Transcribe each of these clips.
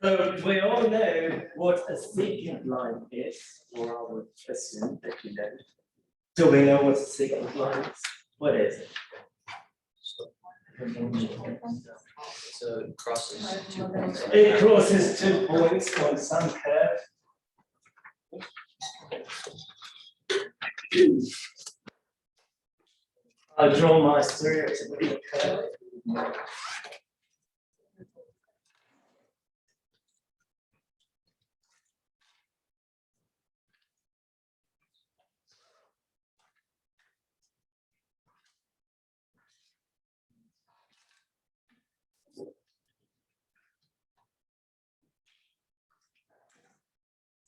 So we all know what a secant line is, or I would assume that you don't. Do we know what a secant line is? What is it? So it crosses 2 points. It crosses 2 points on some curve. I'll draw my stereotypical curve.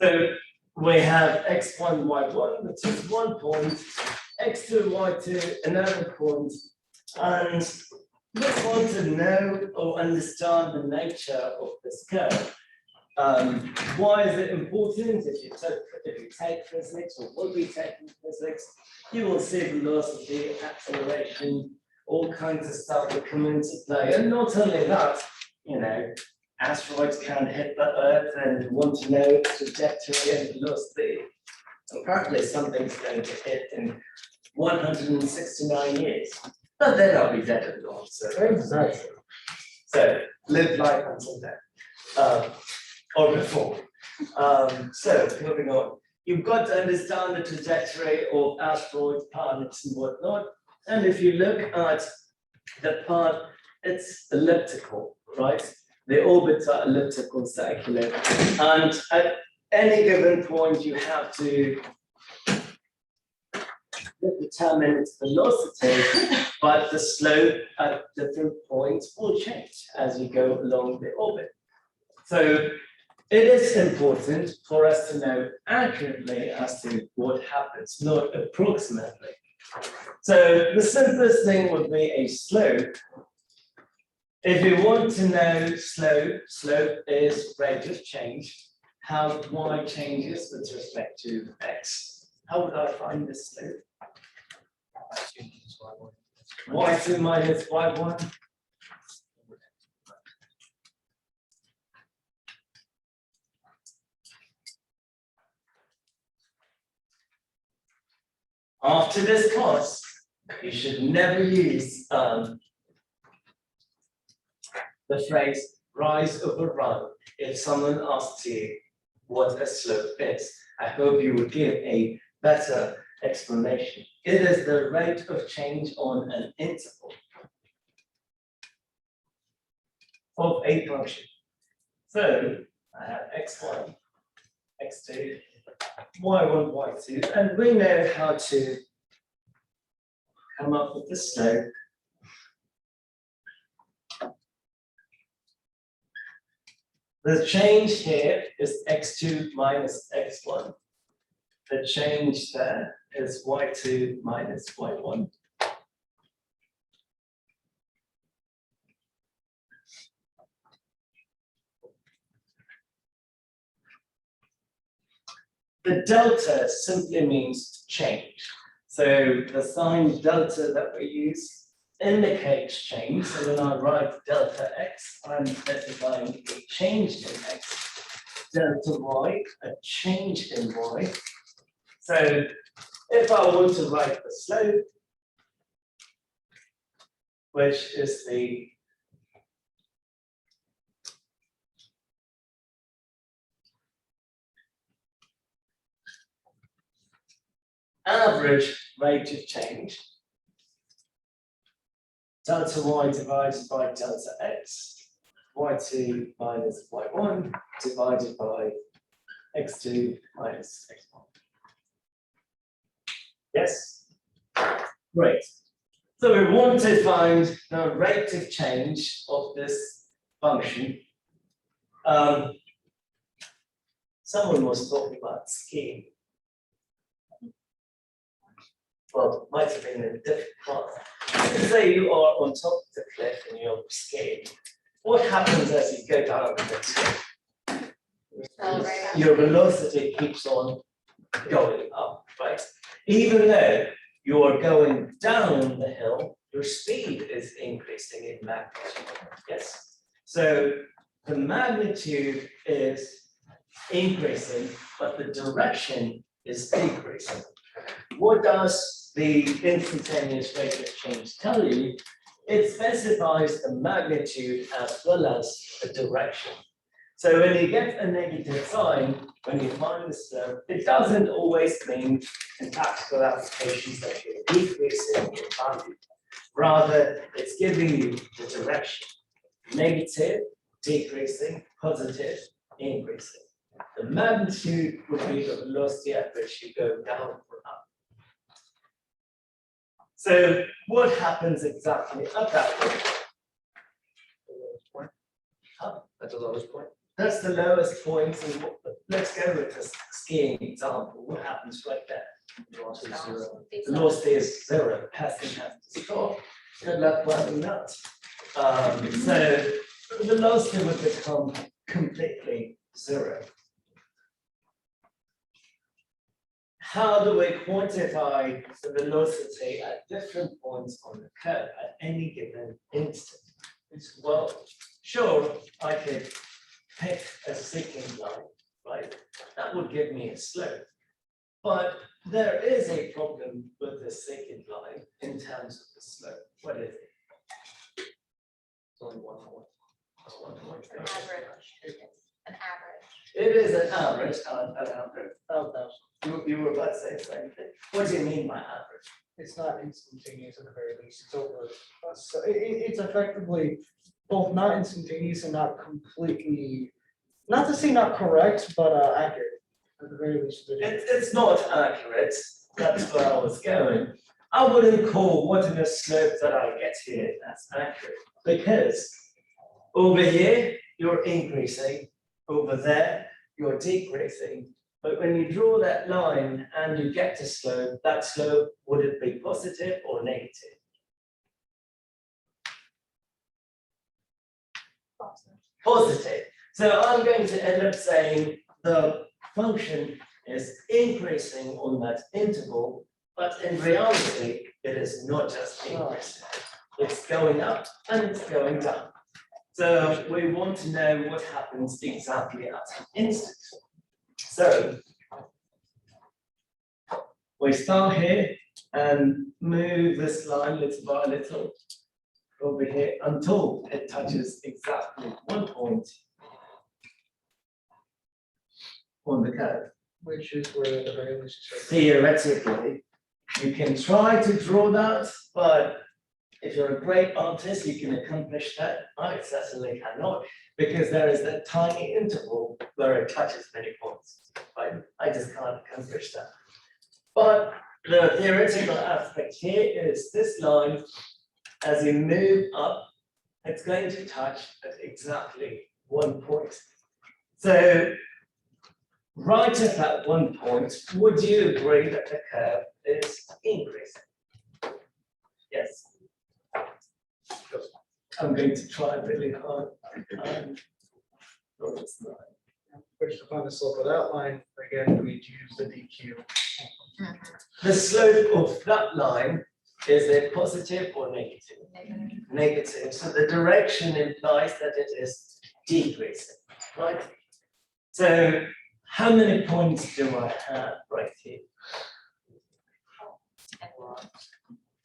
So we have x1, y1, which is 1 point, x2, y2, another point, and we want to know or understand the nature of this curve. Why is it important? If you take physics, or will be taking physics, you will see velocity, acceleration, all kinds of stuff that come into play. And not only that, you know, asteroids can hit the Earth and want to know its trajectory and velocity. Apparently something's going to hit in 169 years. But then I'll be dead and gone. So live life until then. Or before. So moving on. You've got to understand the trajectory of asteroids, planets, and whatnot. And if you look at the path, it's elliptical, right? The orbits are elliptical, circular, and at any given point, you have to determine its velocity, but the slope at different points will change as you go along the orbit. So it is important for us to know accurately as to what happens, not approximately. So the simplest thing would be a slope. If you want to know slope is rate of change, how y changes with respect to x. How would I find this slope? y2 minus y1. After this course, you should never use the phrase rise over run if someone asks you what a slope is. I hope you would give a better explanation. It is the rate of change on an interval of a function. So I have x1, x2, y1, y2, and we know how to come up with the slope. The change here is x2 minus x1. The change there is y2 minus y1. The delta simply means change. So the sign delta that we use indicates change. So when I write delta x, I'm specifying a change in x. Delta y, a change in y. So if I want to write the slope, which is the average rate of change, delta y divided by delta x, y2 minus y1 divided by x2 minus x1. Yes? Great. So we want to find the rate of change of this function. Someone was talking about skiing. Well, it might have been in a different path. Let's say you are on top of the cliff and you're skiing. What happens as you go down the cliff? Your velocity keeps on going up, right? Even though you are going down the hill, your speed is increasing in magnitude. Yes. So the magnitude is increasing, but the direction is decreasing. What does the instantaneous rate of change tell you? It specifies the magnitude as well as the direction. So when you get a negative sign, when you find the slope, it doesn't always mean in practical applications that you're decreasing your value. Rather, it's giving you the direction. Negative, decreasing, positive, increasing. The magnitude would be the velocity at which you go down or up. So what happens exactly at that point? At the lowest point. That's the lowest point. And let's go with this skiing example. What happens right there? Velocity is 0. The velocity is 0. Passing has to stop. Good luck running that. So the velocity would become completely 0. How do we quantify the velocity at different points on the curve at any given instant? Well, sure, I could pick a secant line, right? That would give me a slope. But there is a problem with the secant line in terms of the slope. What is it? It's only 1 point. It's 1 point. An average. An average. It is an average, you were about to say the same thing. What do you mean by average? It's not instantaneous at the very least, it's over, so it's effectively both not instantaneous and not completely, not to say not correct, but accurate, at the very least. It's not accurate, that's where I was going. I wouldn't call what in the slope that I get here as accurate, because over here, you're increasing, over there, you're decreasing. But when you draw that line and you get to slope, that slope, would it be positive or negative? Positive. So I'm going to end up saying the function is increasing on that interval, but in reality, it is not just increasing. It's going up and it's going down. So we want to know what happens exactly at an instant. So we start here and move this line little by little over here until it touches exactly 1 point on the curve. Which is where at the very least. Theoretically, you can try to draw that, but if you're a great artist, you can accomplish that. I certainly cannot, because there is that tiny interval where it touches many points. Right? I just can't accomplish that. But the theoretical aspect here is this line, as you move up, it's going to touch at exactly 1 point. So right at that 1 point, would you agree that the curve is increasing? Yes. I'm going to try really hard. No, it's not. Based upon the slope of that line, again, we'd use the DQ. The slope of that line, is it positive or negative? Negative. So the direction implies that it is decreasing, right? So how many points do I have right here?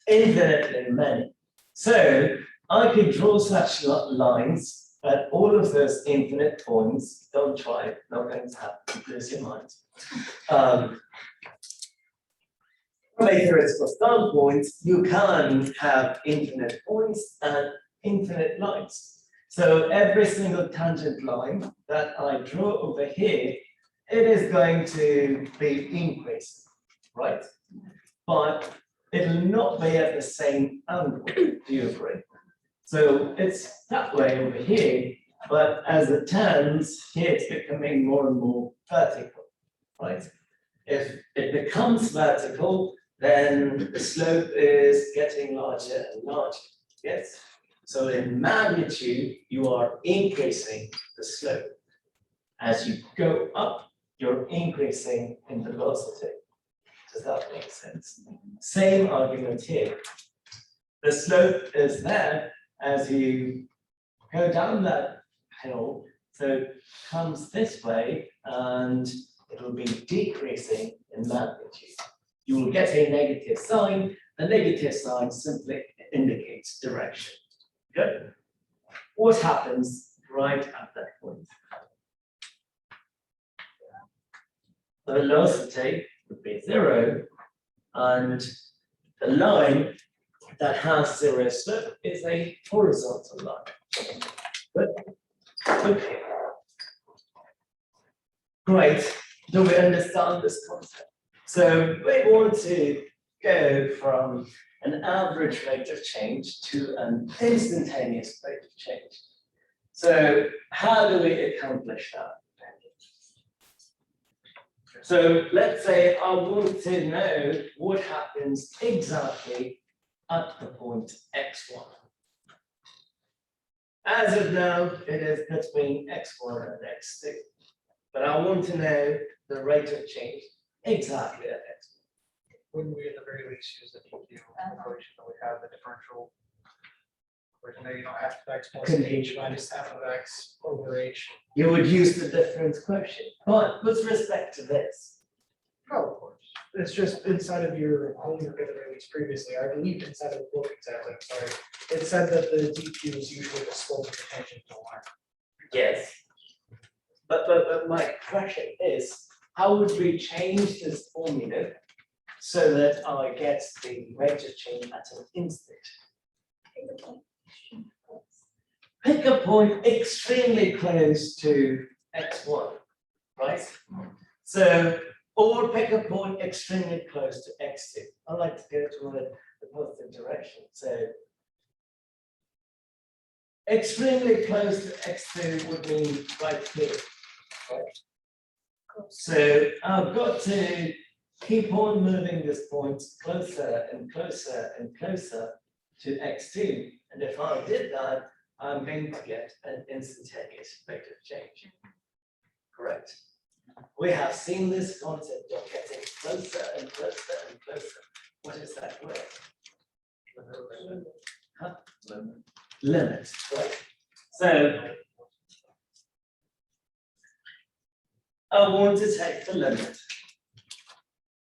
Infinitely many. So I could draw such lines at all of those infinite points. Don't try it, not going to happen, lose your mind. From a theoretical standpoint, you can have infinite points and infinite lines. So every single tangent line that I draw over here, it is going to be increasing, right? But it'll not be at the same angle, do you agree? So it's that way over here, but as it turns, here it's becoming more and more vertical, right? If it becomes vertical, then the slope is getting larger and larger, yes? So in magnitude, you are increasing the slope. As you go up, you're increasing in velocity. Does that make sense? Same argument here. The slope is there. As you go down that hill, So it comes this way and it will be decreasing in magnitude. You will get a negative sign. The negative sign simply indicates direction. Good. What happens right at that point? The velocity would be 0, and the line that has 0 slope is a horizontal line. Good. Okay. Great. Do we understand this concept? So we want to go from an average rate of change to an instantaneous rate of change. So how do we accomplish that? So let's say I want to know what happens exactly at the point x1. As of now, it is between x1 and x2. But I want to know the rate of change exactly at x1. Wouldn't we at the very least use the DQ equation that we have the differential? Where you know you don't have x plus h minus f of x over h. You would use the difference quotient. But with respect to this, No, of course. It's just inside of your homework at the very least previously, I believe inside of the book exactly, I'm sorry. It said that the DQ is usually the slope of the tangent to the line. yes. But my question is, how would we change this formula so that I get the rate of change at an instant? Pick a point extremely close to x1, right? So, or pick a point extremely close to x2. I like to go toward the positive direction. So, extremely close to x2 would mean right here, right? So, I've got to keep on moving this point closer and closer and closer to x2. And if I did that, I'm going to get an instantaneous rate of change. Correct. We have seen this concept of getting closer and closer and closer. What is that word? Huh? Limit, right? So I want to take the limit.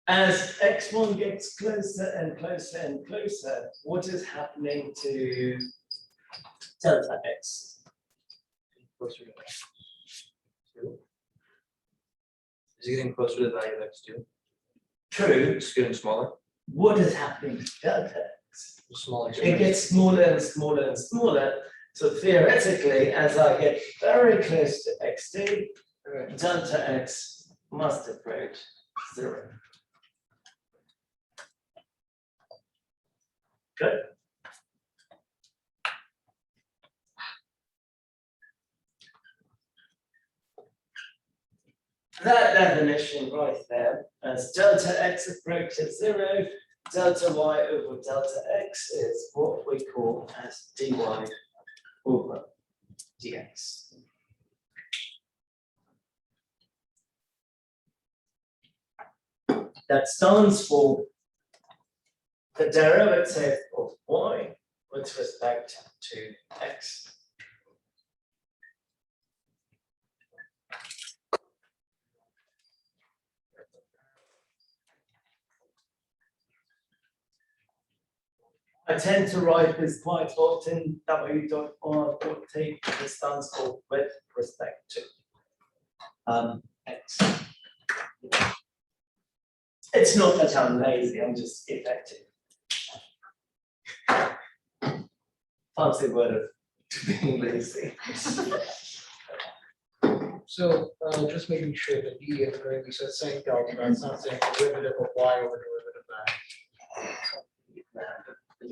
As x1 gets closer and closer and closer, what is happening to delta x? Closer to x2. Is it getting closer to the value of x2? True. It's getting smaller? What is happening to delta x? Smaller. It gets smaller and smaller and smaller. So theoretically, as I get very close to x2, delta x must approach 0. Good. That definition right there, as delta x approaches 0, delta y over delta x is what we call as dy over dx. That stands for the derivative of y with respect to x. I tend to write this quite often, w.r.t, this stands for with respect to x. It's not that I'm lazy, I'm just effective. Fancy word of being lazy. So, just making sure that D at the very least, that's saying delta, that's not saying derivative of y over derivative of that.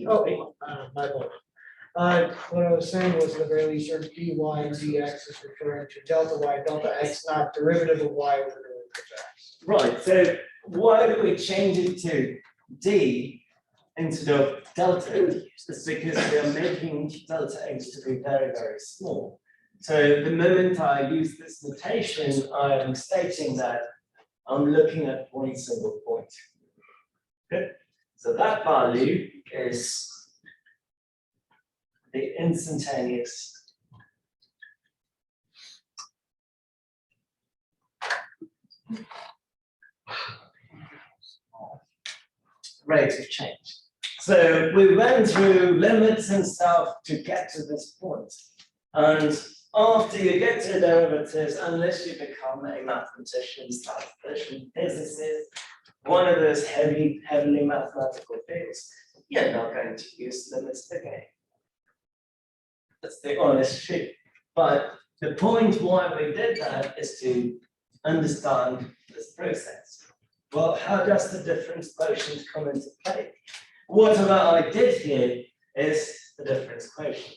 Oh, my fault. What I was saying was at the very least, your dy and dx is referring to delta y, delta x, not derivative of y over derivative of x. Right, so why do we change it to d instead of delta? It's because we are making delta x to be very, very small. So the moment I use this notation, I am stating that I'm looking at one single point. Good. So that value is the instantaneous rate of change. So we went through limits and stuff to get to this point. And after you get to derivatives, unless you become a mathematician, statistician, physicist, one of those heavily mathematical fields, you're not going to use limits again. That's the honest truth. But the point why we did that is to understand this process. Well, how does the difference quotient come into play? Whatever I did here is the difference quotient.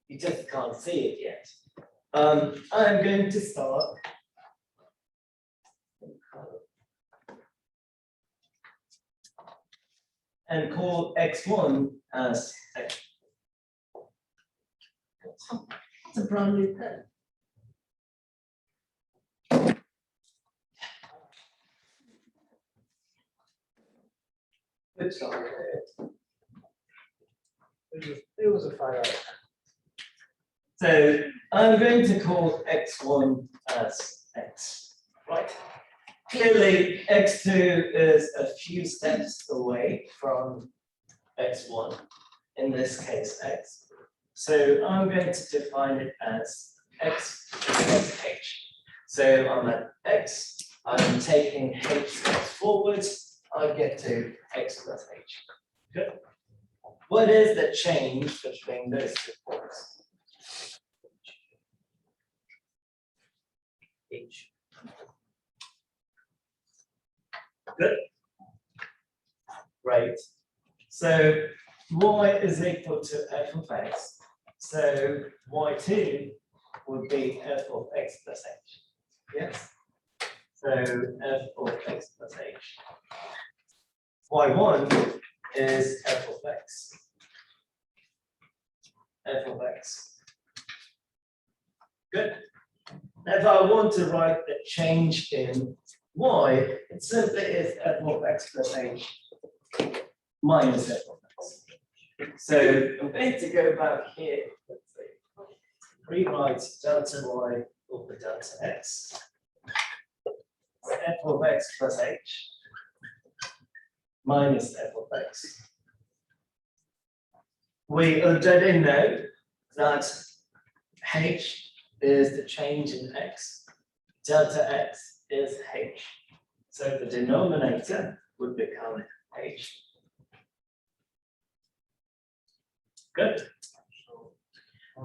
You just can't see it yet. I'm going to start. And call x1 as x. It's a brand new pen. Good job. It was a 5 out of 10. So I'm going to call x1 as x, right? Clearly, x2 is a few steps away from x1, in this case, x. So I'm going to define it as x plus h. So I'm at x, I'm taking h steps forward, I get to x plus h. Good. What is the change between those 2 points? H. Good. Right. So y is equal to f of x. So y2 would be f of x plus h. Yes. So f of x plus h. y1 is f of x. F of x. Good. If I want to write the change in y, it simply is f of x plus h minus f of x. So I'm going to go back here, let's see, rewrite delta y over delta x. F of x plus h minus f of x. We already know that h is the change in x, delta x is h. So the denominator would become h. Good.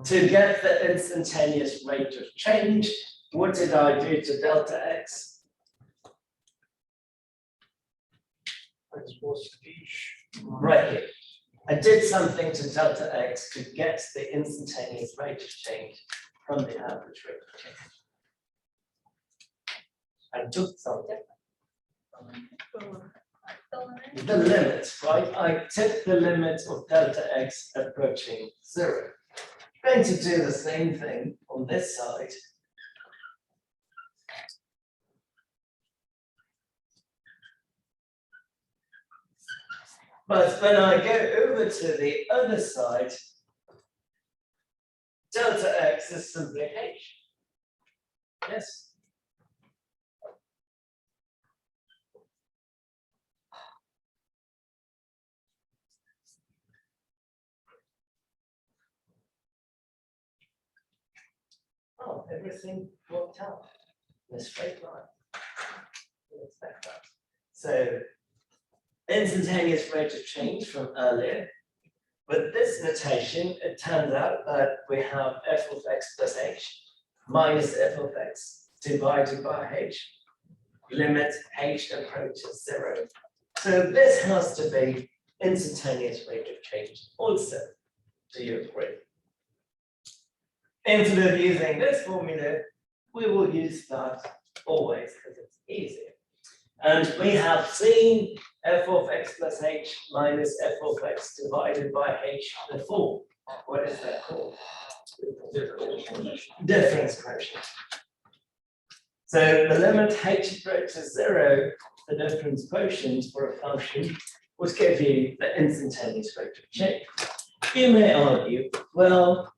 To get the instantaneous rate of change, what did I do to delta x? X plus h. Right. I did something to delta x to get the instantaneous rate of change from the average rate of change. I took something. The limit, right? I took the limit of delta x approaching 0. I'm going to do the same thing on this side. But when I go over to the other side, delta x is simply h. Yes. Oh, everything worked out in a straight line. Didn't expect that. So instantaneous rate of change from earlier. With this notation, it turns out that we have f of x plus h minus f of x divided by h, limit h approaches 0. So this has to be instantaneous rate of change also. Do you agree? Instead of using this formula, we will use that always because it's easier. And we have seen f of x plus h minus f of x divided by h before. What is that called? Difference quotient. So the limit h approaches 0, the difference quotient for a function would give you the instantaneous rate of change. You may argue, well,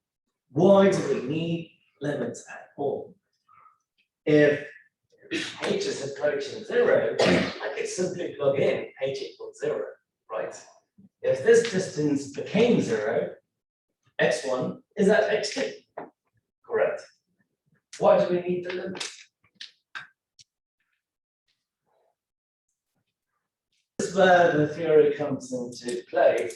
why do we need limits at all? If h is approaching 0, I could simply plug in h equals 0. right? If this distance became 0, x1 is at x2, correct? Why do we need the limit? This is where the theory comes into play.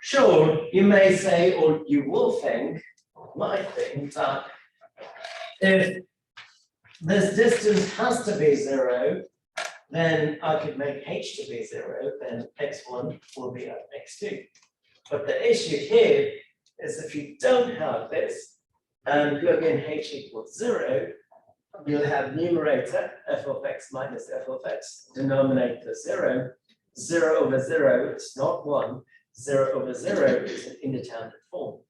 Sure, you may say, or you will think, or might think, that if this distance has to be 0, then I could make h to be 0, then x1 will be at x2. But the issue here is if you don't have this and plug in h equals 0, you'll have numerator f of x minus f of x, denominator 0. 0 over 0 is not 1. 0 over 0 is an indeterminate form,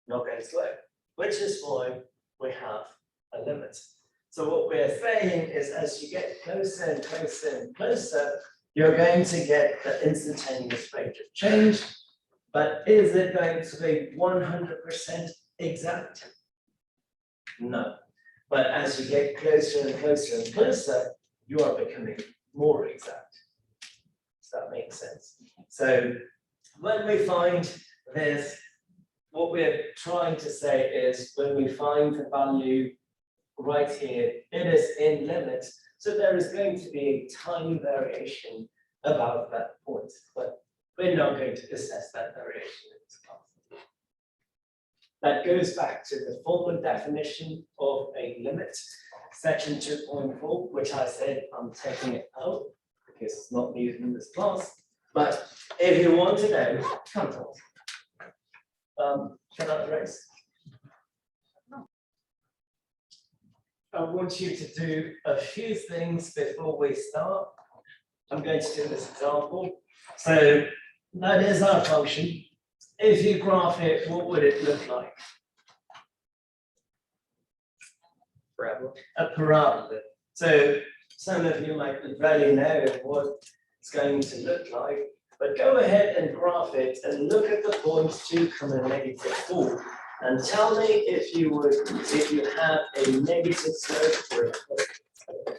not going to work, which is why we have a limit. So what we're saying is as you get closer and closer and closer, you're going to get the instantaneous rate of change, but is it going to be 100% exact? No. But as you get closer and closer and closer, you are becoming more exact. Does that make sense? So when we find this, what we're trying to say is when we find the value right here, it is in limits. So there is going to be a tiny variation about that point, but we're not going to assess that variation in this class. That goes back to the formal definition of a limit, section 2.4, which I said I'm taking it out because it's not needed in this class. But if you want to know, come on. Shut up, Grace. I want you to do a few things before we start. I'm going to do this example. So that is our function. If you graph it, what would it look like? Parabola. A parabola. So some of you might already know what it's going to look like, but go ahead and graph it and look at the points 2, negative 4. And tell me if you have a negative slope for a positive.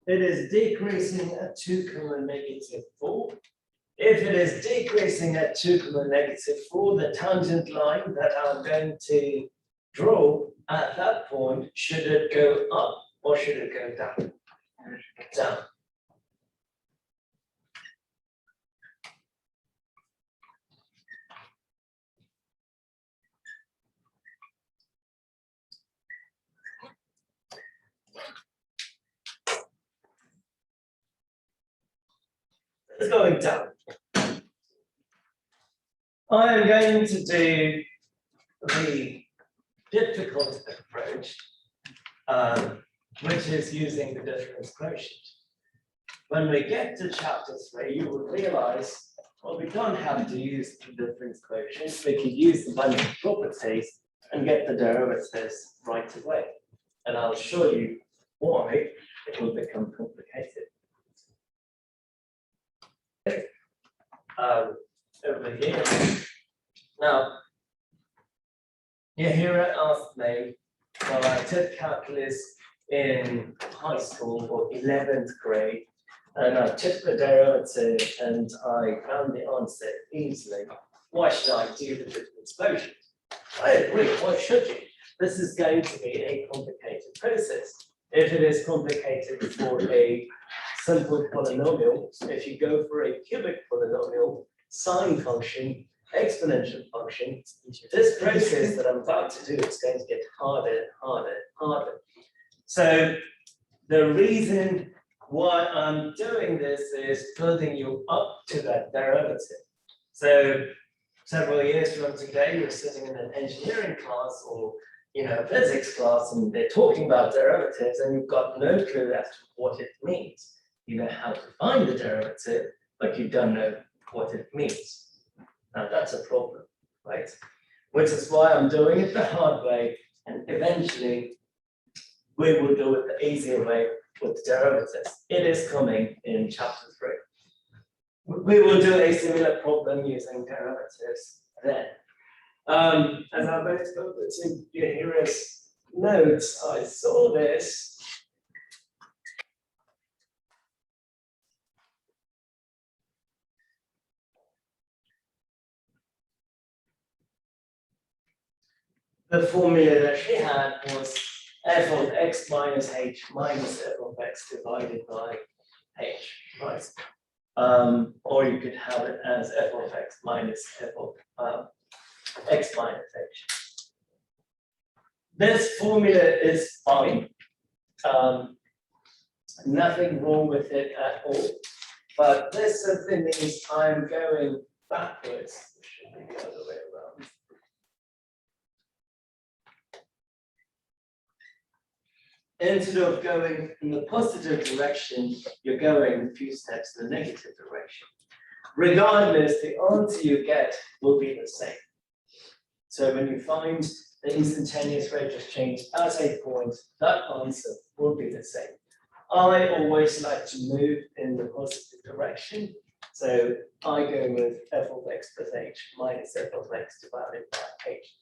It is decreasing at 2, negative 4. If it is decreasing at 2, negative 4, the tangent line that I'm going to draw at that point, should it go up or should it go down? Down. It's going down. I am going to do the difficult approach, which is using the difference quotient. When we get to chapter 3, you will realize, well, we don't have to use the difference quotient. We could use the bundle properties and get the derivatives right away. And I'll show you why it will become complicated. Over here. Now, Yahira asked me, well, I took calculus in high school or 11th grade, and I took the derivative and I found the answer easily. Why should I do the difference quotient? I agree, why should you? This is going to be a complicated process. If it is complicated for a simple polynomial, if you go for a cubic polynomial, sine function, exponential function, this process that I'm about to do is going to get harder and harder and harder. So the reason why I'm doing this is building you up to that derivative. So several years from today, you're sitting in an engineering class or physics class, and they're talking about derivatives, and you've got no clue as to what it means. You know how to find the derivative, but you don't know what it means. Now that's a problem, right? Which is why I'm doing it the hard way, and eventually we will do it the easier way with the derivatives. It is coming in chapter 3. We will do a similar problem using derivatives then. As I went over to Yahira's notes, I saw this. The formula that she had was f of x minus h minus f of x divided by h, right? Or you could have it as f of x minus f of x minus h. This formula is fine. Nothing wrong with it at all. But this simply means I'm going backwards. It should be the other way around. Instead of going in the positive direction, you're going a few steps in the negative direction. Regardless, the answer you get will be the same. So when you find the instantaneous rate of change as a point, that answer will be the same. I always like to move in the positive direction. So I go with f of x plus h minus f of x divided by h.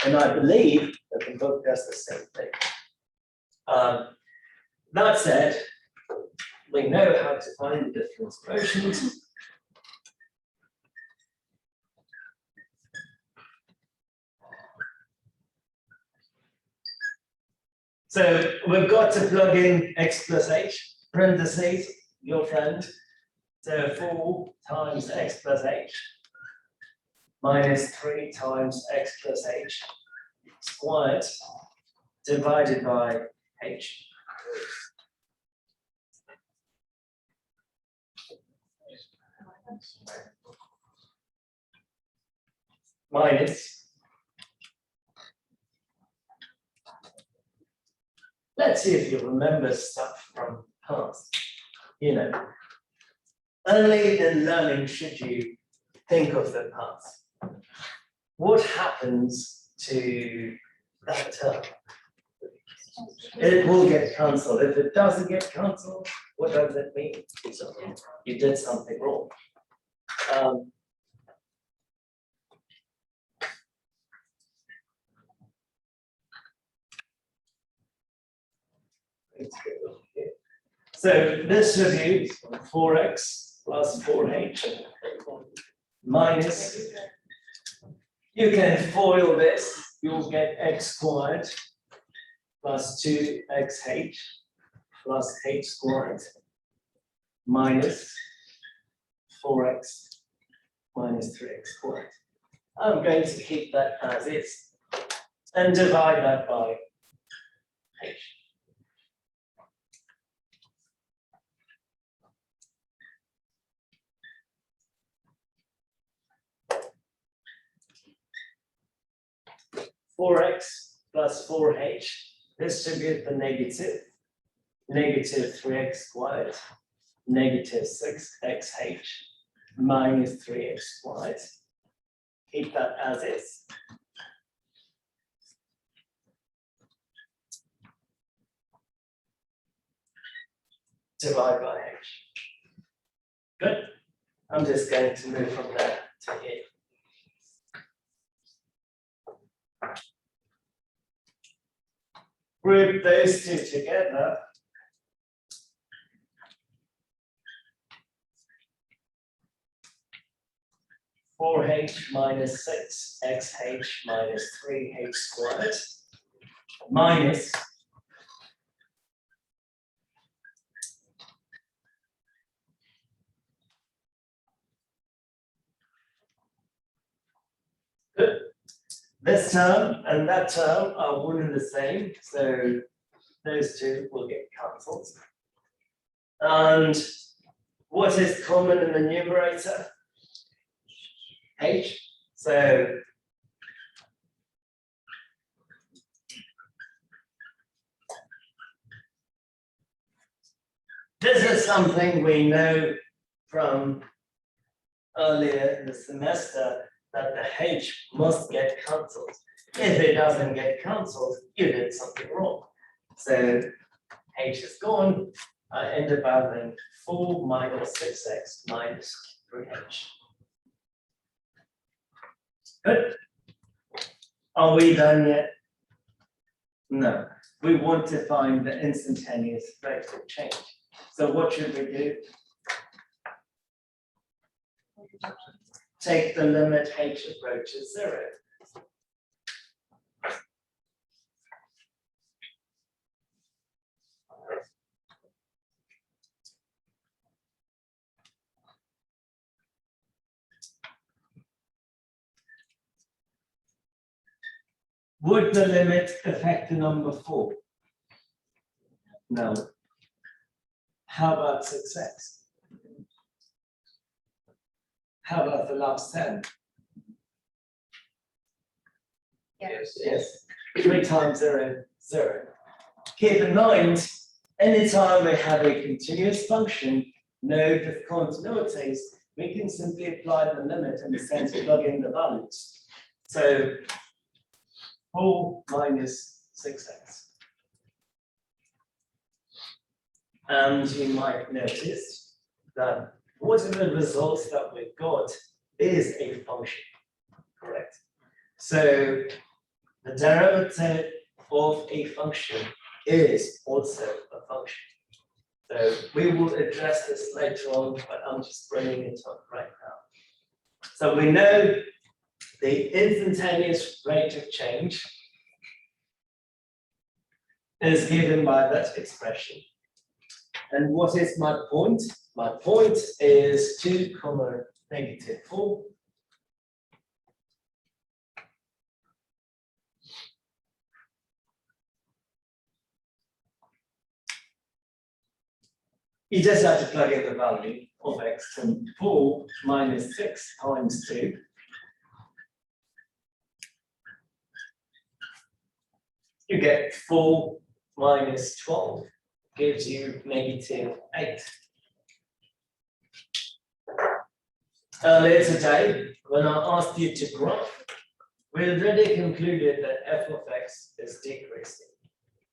And I believe that the book does the same thing. That said, we know how to find the difference quotient. So we've got to plug in x plus h, parentheses, your friend. So 4 times x plus h minus 3 times x plus h squared divided by h. Minus. Let's see if you remember stuff from past. You know, only in learning should you think of the past. What happens to that term? It will get cancelled. If it doesn't get cancelled, what does it mean? So you did something wrong. So this should be 4x plus 4h minus, you can FOIL this, you'll get x squared plus 2xh plus h squared minus 4x minus 3x squared. I'm going to keep that as is and divide that by h. Four x plus 4h, distribute the negative, negative 3x squared, negative 6xh, minus 3x squared. Keep that as is. Divide by h. Good. I'm just going to move from there to here. Group those two together. Four h minus 6xh minus 3h squared minus good. This term and that term are one and the same, so those two will get cancelled. And what is common in the numerator? H. So this is something we know from earlier in the semester, that the H must get cancelled. If it doesn't get cancelled, you did something wrong. So h is gone, I end up having 4 minus 6x minus 3h. Good. Are we done yet? No. We want to find the instantaneous rate of change. So what should we do? Take the limit h approaches 0. Would the limit affect the number 4? No. How about 6x? How about the last 10? Yes. Yes. 3 times 0, 0. Keep in mind, anytime we have a continuous function, node with continuities, we can simply apply the limit in the sense of plug in the values. So 4 minus 6x. And you might notice that whatever results that we've got is a function, correct? So the derivative of a function is also a function. So we will address this later on, but I'm just bringing it up right now. So we know the instantaneous rate of change is given by that expression. And what is my point? My point is 2, negative 4. You just have to plug in the value of x, and 4 minus 6 times 2. You get 4 minus 12 gives you negative 8. Earlier today, when I asked you to graph, we already concluded that f of x is decreasing.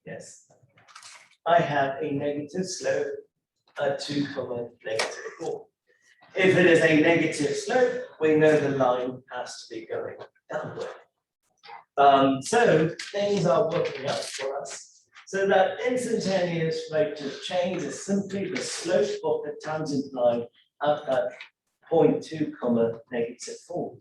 Yes. I have a negative slope at 2, negative 4. If it is a negative slope, we know the line has to be going downward. So things are working out for us. So that instantaneous rate of change is simply the slope of the tangent line at that point 2, negative 4.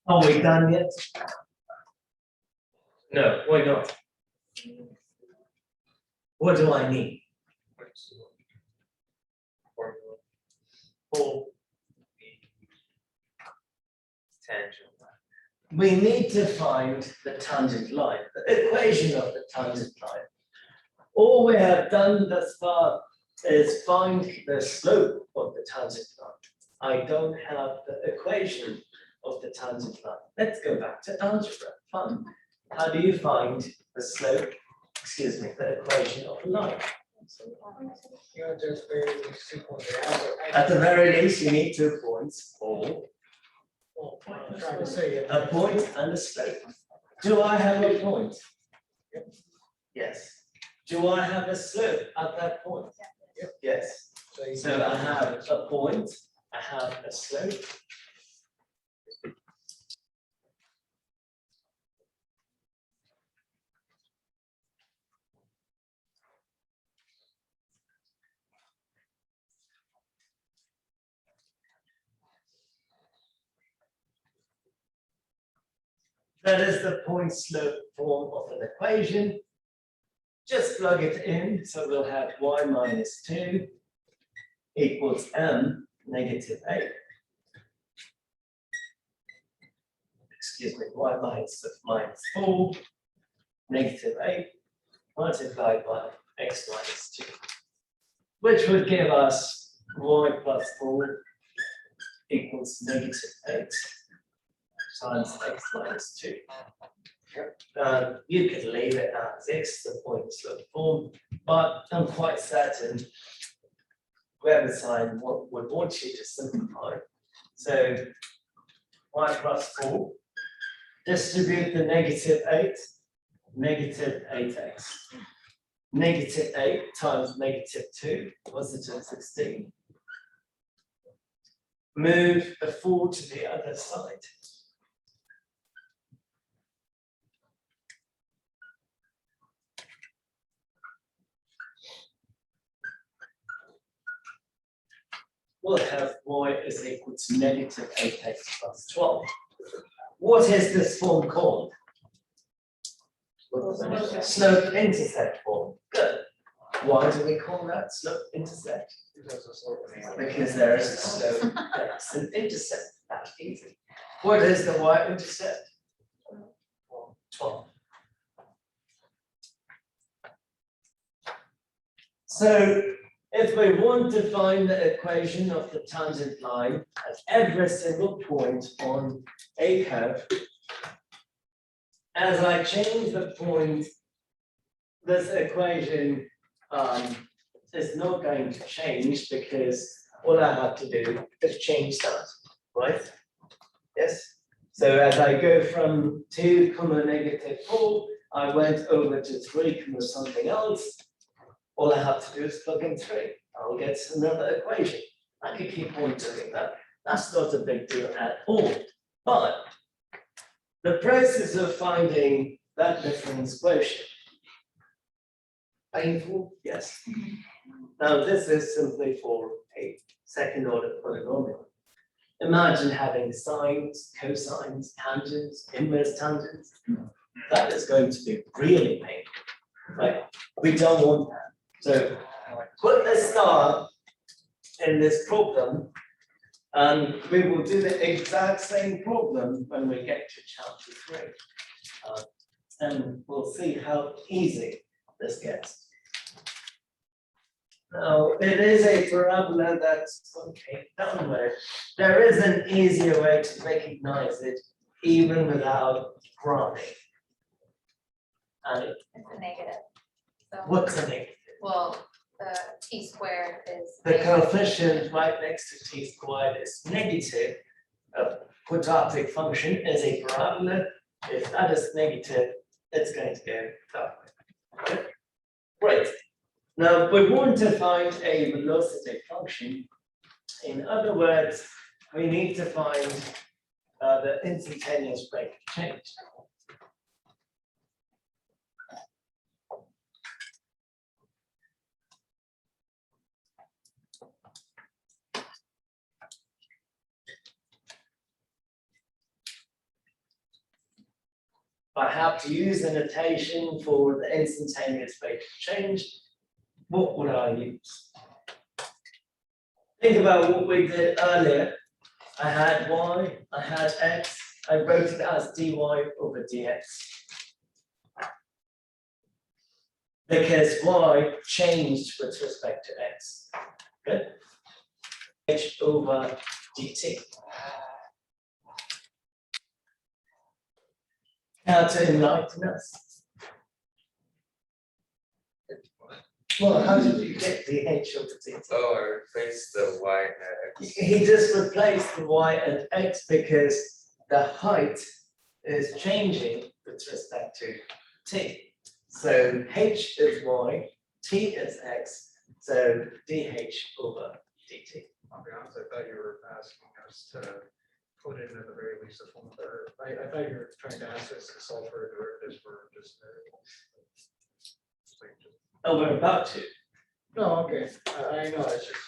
Are we done yet? No, why not? What do I need? Formula. For the tangent line. We need to find the tangent line, the equation of the tangent line. All we have done thus far is find the slope of the tangent line. I don't have the equation of the tangent line. Let's go back to algebra. Fun. How do you find the slope, excuse me, the equation of a line? You know, just very 2 points. At the very least, you need 2 points, or I'm trying to say it. a point and a slope. Do I have a point? Yes. Do I have a slope at that point? Yes. So I have a point, I have a slope. That is the point slope form of an equation. Just plug it in, so we'll have y minus 2 equals m negative 8. Excuse me, y minus 4 negative 8 multiplied by x minus 2, which would give us y plus 4 equals negative 8 times x minus 2. You could leave it as x, the point slope form, but I'm quite certain whoever side would want you to simplify. So y plus 4, distribute the -8, -8x. -8 times -2, positive 16. Move the 4 to the other side. We'll have y is equal to -8x plus 12. What is this form called? Slope intercept form. Good. Why do we call that slope intercept? Because there is a slope that's an intercept. That's easy. What is the y-intercept? 12. So if we want to find the equation of the tangent line at every single point on a curve, as I change the point, this equation is not going to change because all I have to do is change that, right? Yes. So as I go from 2, -4, I went over to 3, something else. All I have to do is plug in 3. I'll get another equation. I can keep on doing that. That's not a big deal at all. But the process of finding that difference quotient. Painful? Yes. Now this is simply for a second order polynomial. Imagine having sines, cosines, tangents, inverse tangents. That is going to be really painful, right? We don't want that. So put a star in this problem, and we will do the exact same problem when we get to chapter 3. And we'll see how easy this gets. Now, it is a parabola that's concave downward. There is an easier way to recognize it, even without graphing. And It's a negative. So, what's the negative? well, the t squared is. The coefficient right next to t squared is negative. A quadratic function is a parabola. If that is negative, it's going to go that way. Great. Now, we want to find a velocity function. In other words, we need to find the instantaneous rate of change. I have to use a notation for the instantaneous rate of change. What would I use? Think about what we did earlier. I had y, I had x, I wrote it as dy over dx. Because y changed with respect to x. Good. H over dt. How to enlighten us? Well, how did you get the h over dt? Oh, I replaced the y and x. He just replaced the y and x because the height is changing with respect to t. So h is y, t is x, so dh over dt. I'll be honest, I thought you were asking us to put in at the very least a form of, I thought you were trying to ask us to solve for derivatives for just variables. Oh, we're about to. No, okay, I know, it's just,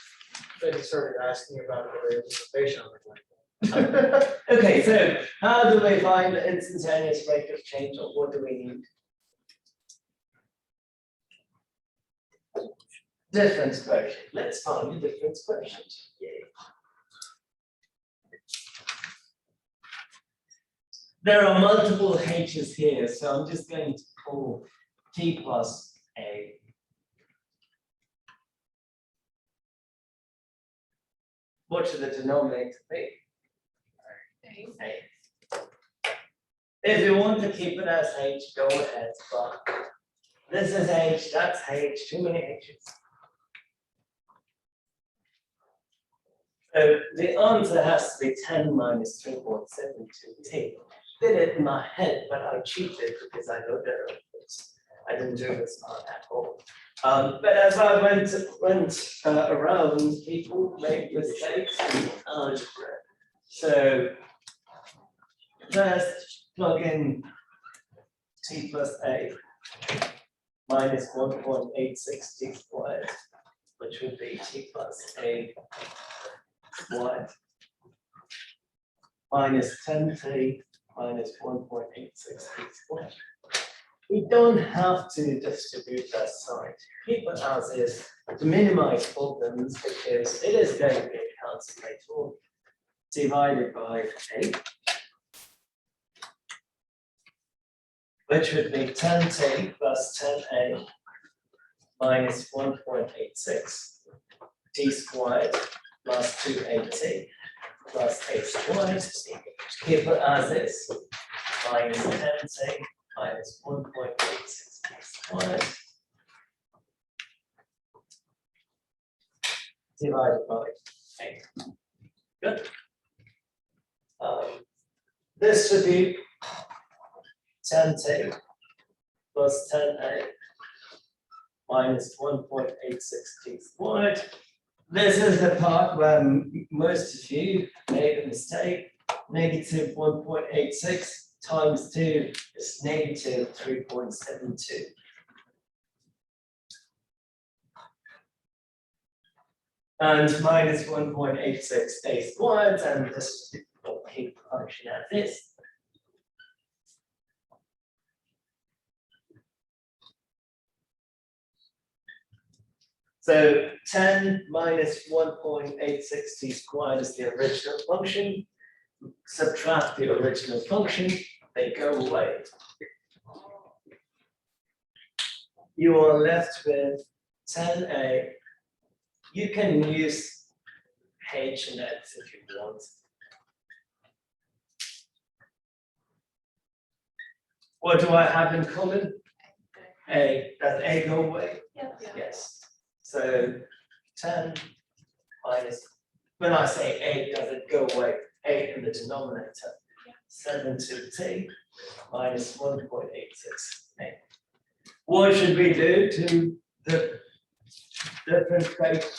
then you started asking about the representation of it. Okay, so how do we find the instantaneous rate of change, or what do we need? Difference quotient. Let's find the difference quotient. Yay. There are multiple h's here, so I'm just going to call t plus a. What should the denominator be? A. If you want to keep it as H, go ahead, but this is H, that's H, too many H's. So the answer has to be 10 minus 3.72t. Did it in my head, but I cheated because I know there are this. I didn't do this part at all. But as I went around, people make mistakes in algebra. So first plug in t plus a minus 1.86t squared, which would be t plus a squared minus 10t minus 1.86t squared. We don't have to distribute that sign. Keep it as is to minimize problems because it is going to be a calculator divided by 8, which would be 10t plus 10a minus 1.86 t squared plus 2at plus a squared. Keep it as is minus 10t minus 1.86 t squared divided by 8. Good. This should be 10t plus 10a minus 1.86t squared. This is the part where most of you made a mistake. Negative 1.86 times 2 is negative 3.72. And minus 1.86 a squared, and this will keep the function as is. So 10 minus 1.86 t squared is the original function. Subtract the original function, they go away. You are left with 10a. You can use h and x if you want. What do I have in common? A. Does a go away? Yes. So 10 minus, when I say 8, does it go away? 8 in the denominator. 7 to t minus 1.86. What should we do to the difference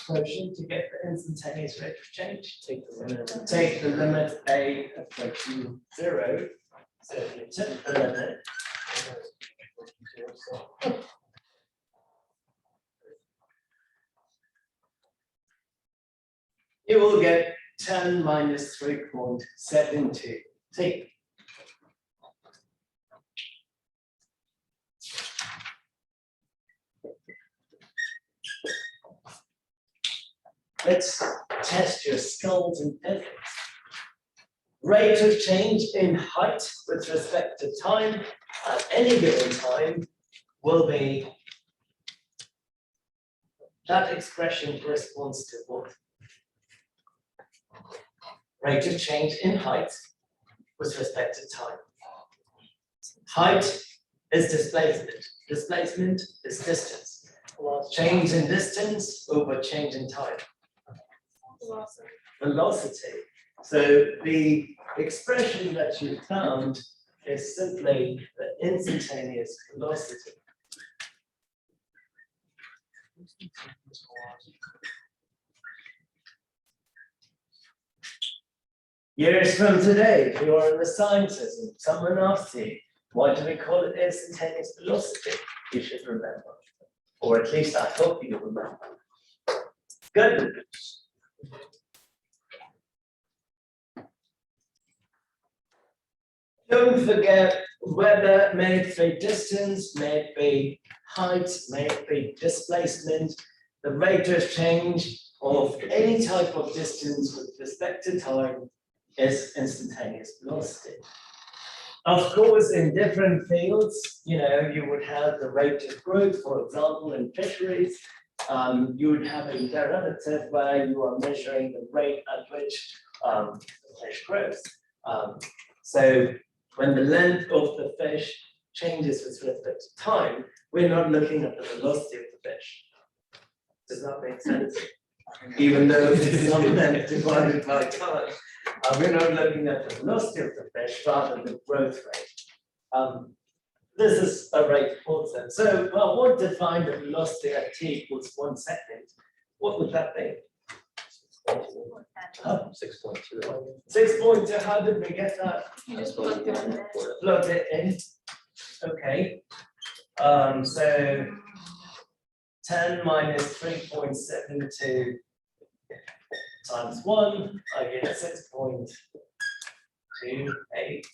quotient to get the instantaneous rate of change? Take the limit a approaching 0. So if you took the limit, you will get 10 minus 3.72 t. Let's test your skills in physics. Rate of change in height with respect to time at any given time will be, that expression corresponds to what? Rate of change in height with respect to time. Height is displacement. Displacement is distance. Change in distance over change in time. Velocity. So the expression that you found is simply the instantaneous velocity. Years from today, if you are in the sciences and someone asks you, why do we call it instantaneous velocity? You should remember, or at least I hope you remember. Good. Don't forget whether may it be distance, may it be height, may it be displacement, the rate of change of any type of distance with respect to time is instantaneous velocity. Of course, in different fields, you would have the rate of growth, for example, in fisheries, you would have a derivative where you are measuring the rate at which the fish grows. So when the length of the fish changes with respect to time, we're not looking at the velocity of the fish. Does that make sense? Even though it's some length divided by time, we're not looking at the velocity of the fish, rather the growth rate. This is a rate constant. So, well, what defined the velocity at t equals 1 second? What would that be? 6.2. 6.2. How did we get that? You just plugged it in. Plug it in. Okay. So 10 minus 3.72 times 1, I get 6.28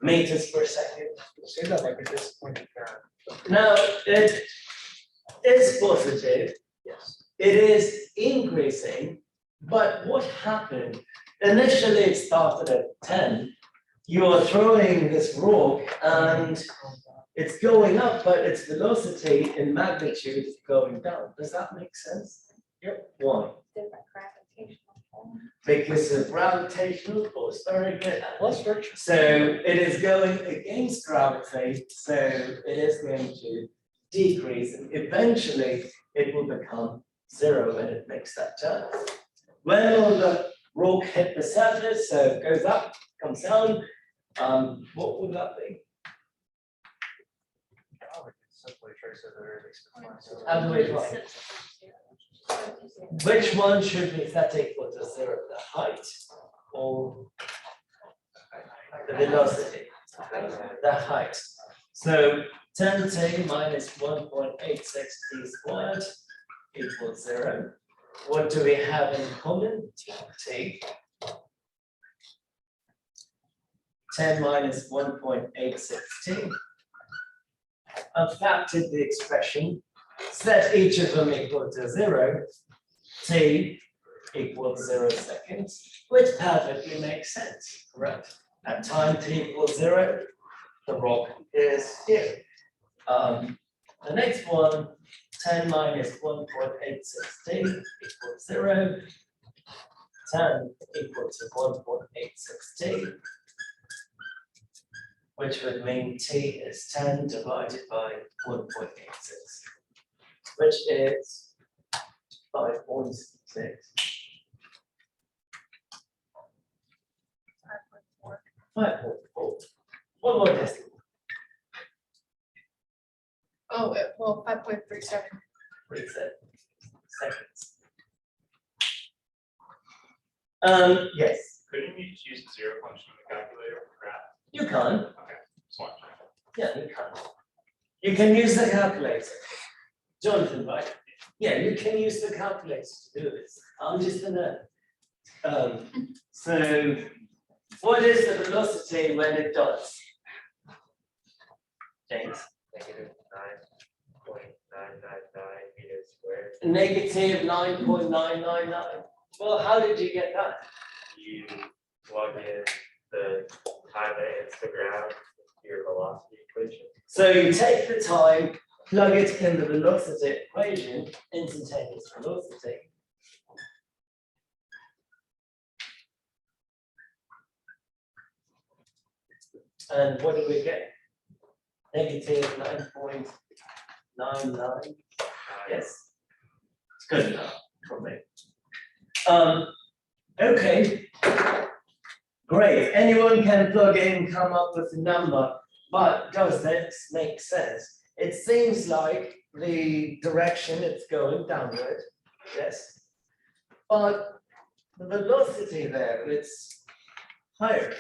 meters per second. Say that like a disappointed parent. Now, it is positive, Yes. it is increasing, but what happened? Initially, it started at 10. You are throwing this rock and it's going up, but its velocity in magnitude is going down. Does that make sense? Yep. Why? Different gravitational force. Because of gravitational force. Very good. Plus friction. So it is going against gravity, so it is going to decrease, and eventually it will become 0 when it makes that turn. When will the rock hit the surface? So it goes up, comes down. What would that be? Oh, we can simply trace it there, at least define it. How do we find it? Which one should be set equal to 0? The height or the velocity? The height. So 10t minus 1.86 t squared equals 0. What do we have in common? T. 10 minus 1.86 t. I've factored the expression, set each of them equal to 0, t equals 0 seconds, which perfectly makes sense, correct? At time t equals 0, the rock is here. The next one, 10 minus 1.86 t equals 0, 10 equal to 1.86 t, which would mean t is 10 divided by 1.86, which is 5.6. 5.4. One more decimal. Oh, well, 5.37. Reset. Seconds. Yes, Couldn't you just use the zero function in the calculator for graph? you can. Okay, just want to. Yeah, you can. You can use the calculator. Jonathan, right? Yeah, you can use the calculator to do this. I'm just gonna. So, what is the velocity when it does? James? Negative 9.999 meters squared. Negative 9.999. Well, how did you get that? You plug in the time that it hits the ground into your velocity equation. So you take the time, plug it in the velocity equation, instantaneous velocity. And what do we get? Negative 9.99. Yes. It's good enough for me. Okay. Great. Anyone can plug in, come up with a number, but does this make sense? It seems like the direction it's going downward, yes. But the velocity there, it's higher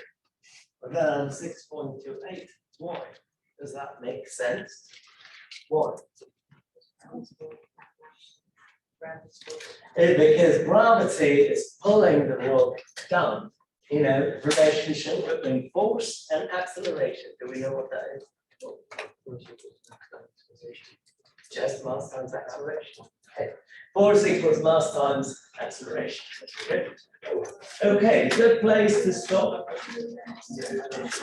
than 6.28. Why? Does that make sense? Why? Because gravity is pulling the rock down. You know, relationship between force and acceleration. Do we know what that is? Just mass times acceleration. Okay. Force equals mass times acceleration. Okay, good place to stop.